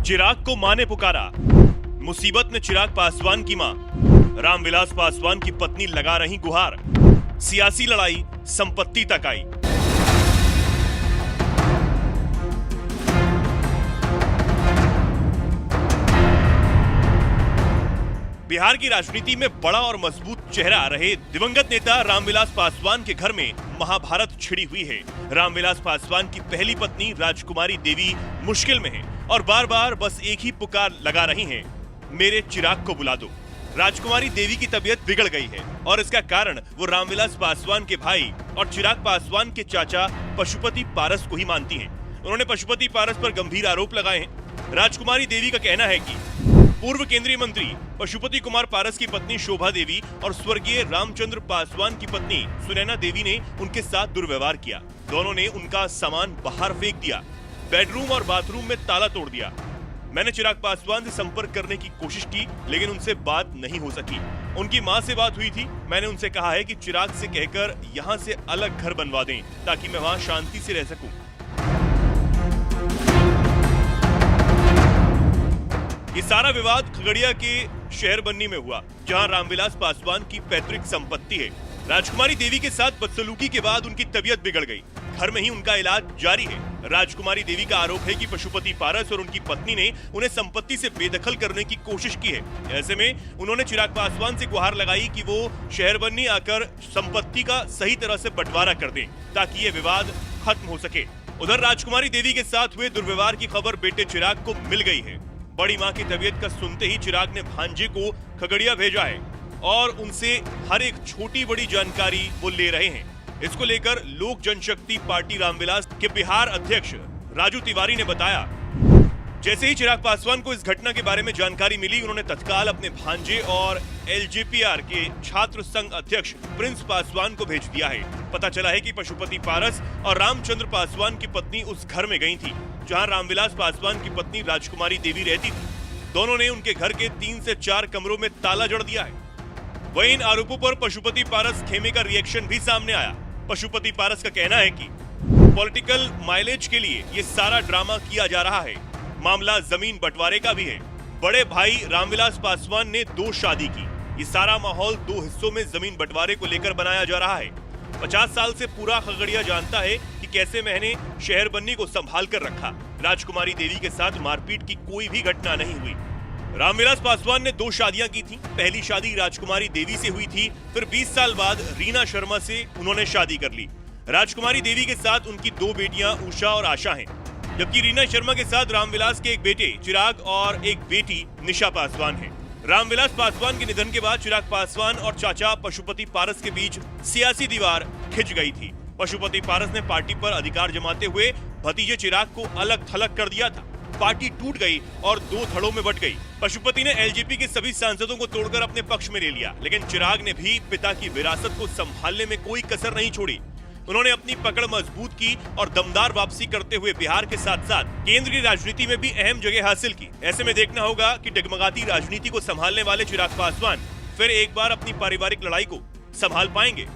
चिराग को मां ने पुकारा। मुसीबत में चिराग पासवान की मां। रामविलास पासवान की पत्नी लगा रही गुहार। सियासी लड़ाई संपत्ति तक आई। बिहार की राजनीति में बड़ा और मजबूत चेहरा रहे दिवंगत नेता रामविलास पासवान के घर में महाभारत छिड़ी हुई है। रामविलास पासवान की पहली पत्नी राजकुमारी देवी मुश्किल में है और बार बार बस एक ही पुकार लगा रही हैं, मेरे चिराग को बुला दो। राजकुमारी देवी की तबीयत बिगड़ गई है और इसका कारण वो रामविलास पासवान के भाई और चिराग पासवान के चाचा पशुपति पारस को ही मानती हैं। उन्होंने पशुपति पारस पर गंभीर आरोप लगाए हैं। राजकुमारी देवी का कहना है कि पूर्व केंद्रीय मंत्री पशुपति कुमार पारस की पत्नी शोभा देवी और स्वर्गीय रामचंद्र पासवान की पत्नी सुनैना देवी ने उनके साथ दुर्व्यवहार किया। दोनों ने उनका सामान बाहर फेंक दिया, बेडरूम और बाथरूम में ताला तोड़ दिया। मैंने चिराग पासवान से संपर्क करने की कोशिश की, लेकिन उनसे बात नहीं हो सकी। उनकी मां से बात हुई थी। मैंने उनसे कहा है कि चिराग से कहकर यहां से अलग घर बनवा दें ताकि मैं वहां शांति से रह सकूं। ये सारा विवाद खगड़िया के शहर बन्नी में हुआ, जहां रामविलास पासवान की पैतृक संपत्ति है। राजकुमारी देवी के साथ बदसलूकी के बाद उनकी तबीयत बिगड़ गई। घर में ही उनका इलाज जारी है। राजकुमारी देवी का आरोप है कि पशुपति पारस और उनकी पत्नी ने उन्हें संपत्ति से बेदखल करने की कोशिश की है। ऐसे में उन्होंने चिराग पासवान से गुहार लगाई कि वो शहर बन्नी आकर संपत्ति का सही तरह से बंटवारा कर दें ताकि ये विवाद खत्म हो सके। उधर राजकुमारी देवी के साथ हुए दुर्व्यवहार की खबर बेटे चिराग को मिल गई है। बड़ी मां की तबीयत का सुनते ही चिराग ने भांजे को खगड़िया भेजा है और उनसे हर एक छोटी बड़ी जानकारी वो ले रहे हैं। इसको लेकर लोक जनशक्ति पार्टी रामविलास के बिहार अध्यक्ष राजू तिवारी ने बताया, जैसे ही चिराग पासवान को इस घटना के बारे में जानकारी मिली, उन्होंने तत्काल अपने भांजे और एलजेपीआर के छात्र संघ अध्यक्ष प्रिंस पासवान को भेज दिया है। पता चला है कि पशुपति पारस और रामचंद्र पासवान की पत्नी उस घर में गई थी जहां रामविलास पासवान की पत्नी राजकुमारी देवी रहती थी। दोनों ने उनके घर के 3 से 4 कमरों में ताला जड़ दिया है। वहीं इन आरोपों पर पशुपति पारस खेमे का रिएक्शन भी सामने आया। पशुपति पारस का कहना है कि पॉलिटिकल माइलेज के लिए ये सारा ड्रामा किया जा रहा है। मामला जमीन बंटवारे का भी है। बड़े भाई रामविलास पासवान ने 2 शादी की। ये सारा माहौल 2 हिस्सों में जमीन बंटवारे को लेकर बनाया जा रहा है। 50 साल से पूरा खगड़िया जानता है कि कैसे मैंने शहर बन्नी को संभाल कर रखा। राजकुमारी देवी के साथ मारपीट की कोई भी घटना नहीं हुई। रामविलास पासवान ने 2 शादियां की थी। पहली शादी राजकुमारी देवी से हुई थी, फिर 20 साल बाद रीना शर्मा से उन्होंने शादी कर ली। राजकुमारी देवी के साथ उनकी 2 बेटियां उषा और आशा हैं, जबकि रीना शर्मा के साथ रामविलास के एक बेटे चिराग और एक बेटी निशा पासवान है। रामविलास पासवान के निधन के बाद चिराग पासवान और चाचा पशुपति पारस के बीच सियासी दीवार खिंच गई थी। पशुपति पारस ने पार्टी पर अधिकार जमाते हुए भतीजे चिराग को अलग थलग कर दिया था। पार्टी टूट गई और 2 धड़ों में बंट गई। पशुपति ने एलजेपी के सभी सांसदों को तोड़कर अपने पक्ष में ले लिया, लेकिन चिराग ने भी पिता की विरासत को संभालने में कोई कसर नहीं छोड़ी। उन्होंने अपनी पकड़ मजबूत की और दमदार वापसी करते हुए बिहार के साथ साथ केंद्र की राजनीति में भी अहम जगह हासिल की। ऐसे में देखना होगा कि डगमगाती राजनीति को संभालने वाले चिराग पासवान फिर एक बार अपनी पारिवारिक लड़ाई को संभाल पाएंगे।